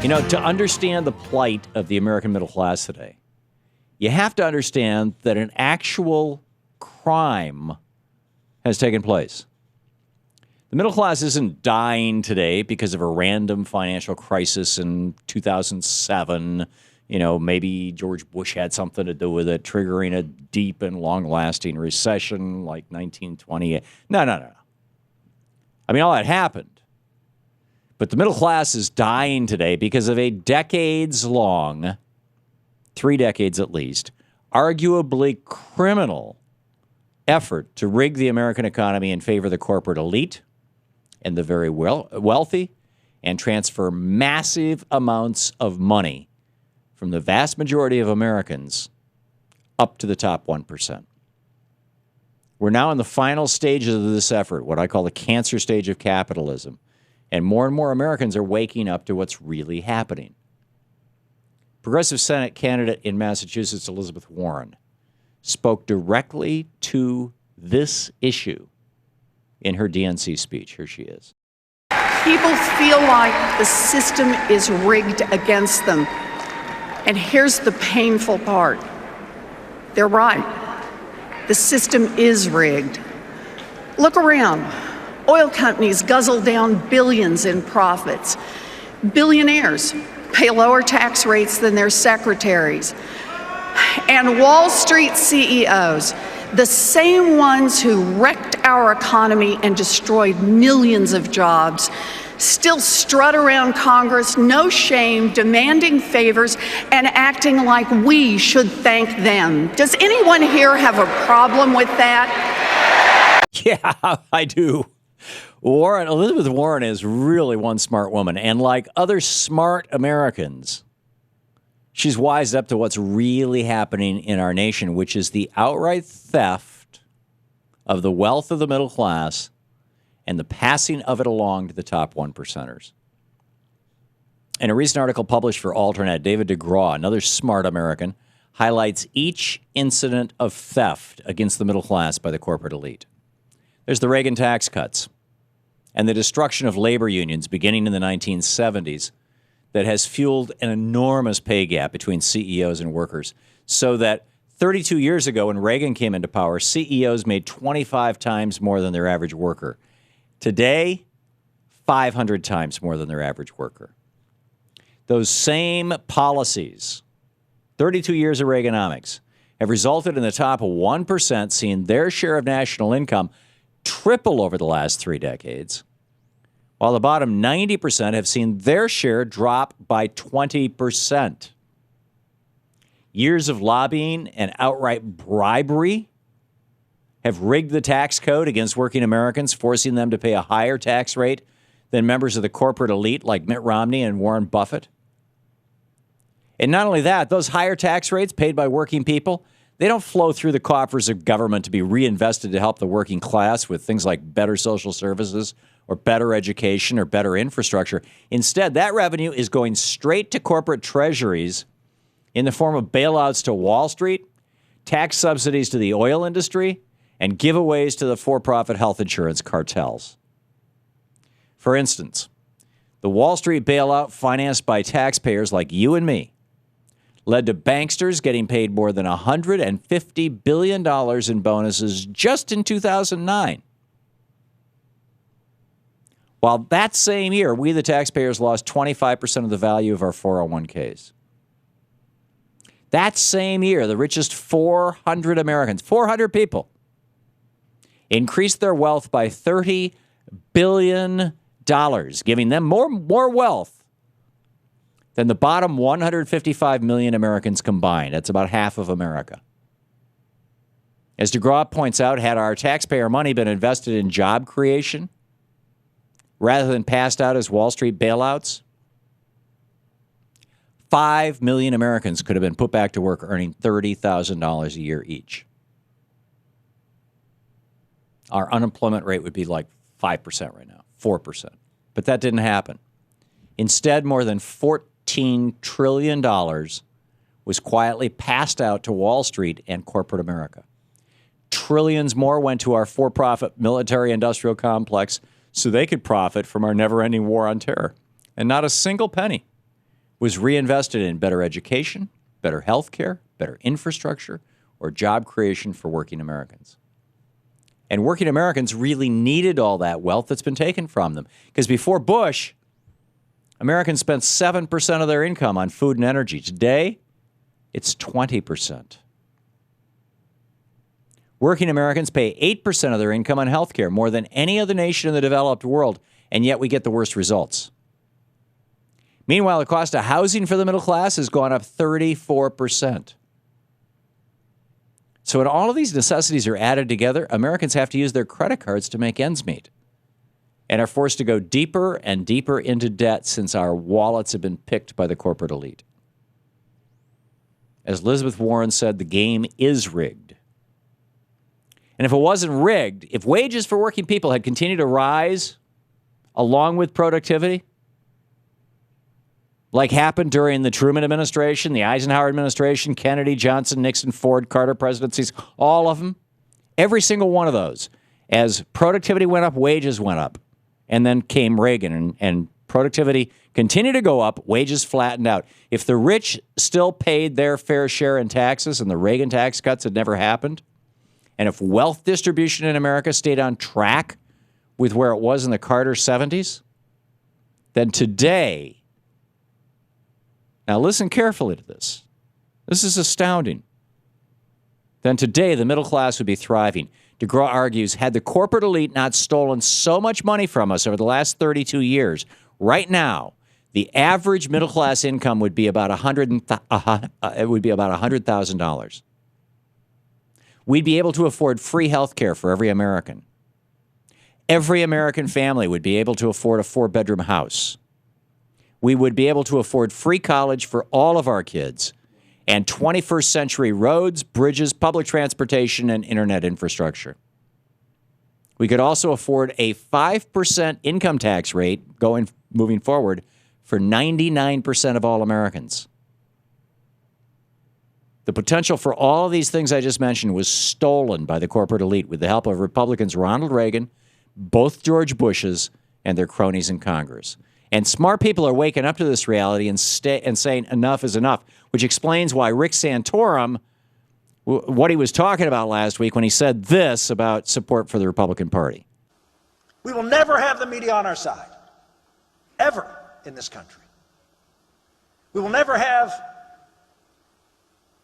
To understand the plight of the American middle class today, you have to understand that an actual crime has taken place. The middle class isn't dying today because of a random financial crisis in 2007. Maybe George Bush had something to do with it, triggering a deep and long-lasting recession like 1928. No. I mean, all that happened. But the middle class is dying today because of a decades-long, 3 decades at least, arguably criminal effort to rig the American economy in favor of the corporate elite and the very wealthy and transfer massive amounts of money from the vast majority of Americans up to the top 1%. We're now in the final stages of this effort, what I call the cancer stage of capitalism. And more Americans are waking up to what's really happening. Progressive Senate candidate in Massachusetts, Elizabeth Warren, spoke directly to this issue in her DNC speech. Here she is. People feel like the system is rigged against them. And here's the painful part. They're right. The system is rigged. Look around. Oil companies guzzle down billions in profits. Billionaires pay lower tax rates than their secretaries. And Wall Street CEOs, the same ones who wrecked our economy and destroyed millions of jobs, still strut around Congress, no shame, demanding favors and acting like we should thank them. Does anyone here have a problem with that? Yeah, I do. Elizabeth Warren is really one smart woman. And like other smart Americans, she's wised up to what's really happening in our nation, which is the outright theft of the wealth of the middle class and the passing of it along to the top 1%ers. In a recent article published for Alternet, David DeGraw, another smart American, highlights each incident of theft against the middle class by the corporate elite. There's the Reagan tax cuts and the destruction of labor unions beginning in the 1970s that has fueled an enormous pay gap between CEOs and workers, so that 32 years ago when Reagan came into power, CEOs made 25 times more than their average worker. Today, 500 times more than their average worker. Those same policies, 32 years of Reaganomics, have resulted in the top 1% seeing their share of national income triple over the last 3 decades, while the bottom 90% have seen their share drop by 20%. Years of lobbying and outright bribery have rigged the tax code against working Americans, forcing them to pay a higher tax rate than members of the corporate elite like Mitt Romney and Warren Buffett. And not only that, those higher tax rates paid by working people, they don't flow through the coffers of government to be reinvested to help the working class with things like better social services or better education or better infrastructure. Instead, that revenue is going straight to corporate treasuries in the form of bailouts to Wall Street, tax subsidies to the oil industry, and giveaways to the for-profit health insurance cartels. For instance, the Wall Street bailout financed by taxpayers like you and me led to banksters getting paid more than $150 billion in bonuses just in 2009. While that same year, we, the taxpayers, lost 25% of the value of our 401ks. That same year, the richest 400 Americans, 400 people, increased their wealth by $30 billion, giving them more wealth than the bottom 155 million Americans combined. That's about half of America. As DeGraw points out, had our taxpayer money been invested in job creation rather than passed out as Wall Street bailouts, 5 million Americans could have been put back to work earning $30,000 a year each. Our unemployment rate would be like 5% right now, 4%. But that didn't happen. Instead, more than $14 trillion was quietly passed out to Wall Street and corporate America. Trillions more went to our for-profit military-industrial complex so they could profit from our never-ending war on terror. And not a single penny was reinvested in better education, better health care, better infrastructure, or job creation for working Americans. And working Americans really needed all that wealth that's been taken from them. Because before Bush, Americans spent 7% of their income on food and energy. Today, it's 20%. Working Americans pay 8% of their income on health care, more than any other nation in the developed world, and yet we get the worst results. Meanwhile, the cost of housing for the middle class has gone up 34%. So when all of these necessities are added together, Americans have to use their credit cards to make ends meet and are forced to go deeper and deeper into debt since our wallets have been picked by the corporate elite. As Elizabeth Warren said, the game is rigged. And if it wasn't rigged, if wages for working people had continued to rise along with productivity, like happened during the Truman administration, the Eisenhower administration, Kennedy, Johnson, Nixon, Ford, Carter presidencies, all of them, every single one of those. As productivity went up, wages went up. And then came Reagan, and productivity continued to go up, wages flattened out. If the rich still paid their fair share in taxes and the Reagan tax cuts had never happened, and if wealth distribution in America stayed on track with where it was in the Carter 70s, then today, now listen carefully to this. This is astounding. Then today, the middle class would be thriving. DeGraw argues, had the corporate elite not stolen so much money from us over the last 32 years, right now, the average middle class income would be about $100,000. We'd be able to afford free health care for every American. Every American family would be able to afford a 4-bedroom house. We would be able to afford free college for all of our kids and 21st century roads, bridges, public transportation, and internet infrastructure. We could also afford a 5% income tax rate moving forward for 99% of all Americans. The potential for all of these things I just mentioned was stolen by the corporate elite with the help of Republicans Ronald Reagan, both George Bushes, and their cronies in Congress. And smart people are waking up to this reality and saying enough is enough, which explains why Rick Santorum, what he was talking about last week when he said this about support for the Republican Party. We will never have the media on our side, ever, in this country. We will never have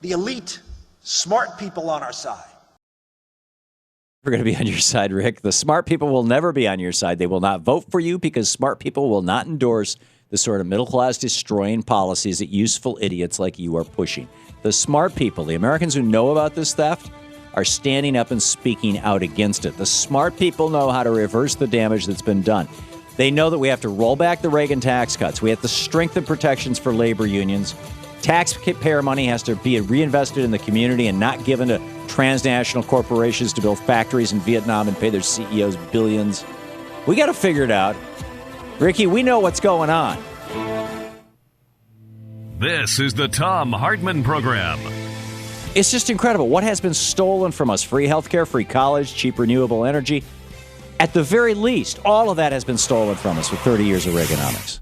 the elite, smart people on our side. We're going to be on your side, Rick. The smart people will never be on your side. They will not vote for you because smart people will not endorse the sort of middle-class destroying policies that useful idiots like you are pushing. The smart people, the Americans who know about this theft, are standing up and speaking out against it. The smart people know how to reverse the damage that's been done. They know that we have to roll back the Reagan tax cuts. We have to strengthen protections for labor unions. Taxpayer money has to be reinvested in the community and not given to transnational corporations to build factories in Vietnam and pay their CEOs billions. We got to figure it out. Ricky, we know what's going on. This is the Thom Hartmann Program. It's just incredible. What has been stolen from us? Free healthcare, free college, cheap renewable energy. At the very least, all of that has been stolen from us with 30 years of Reaganomics.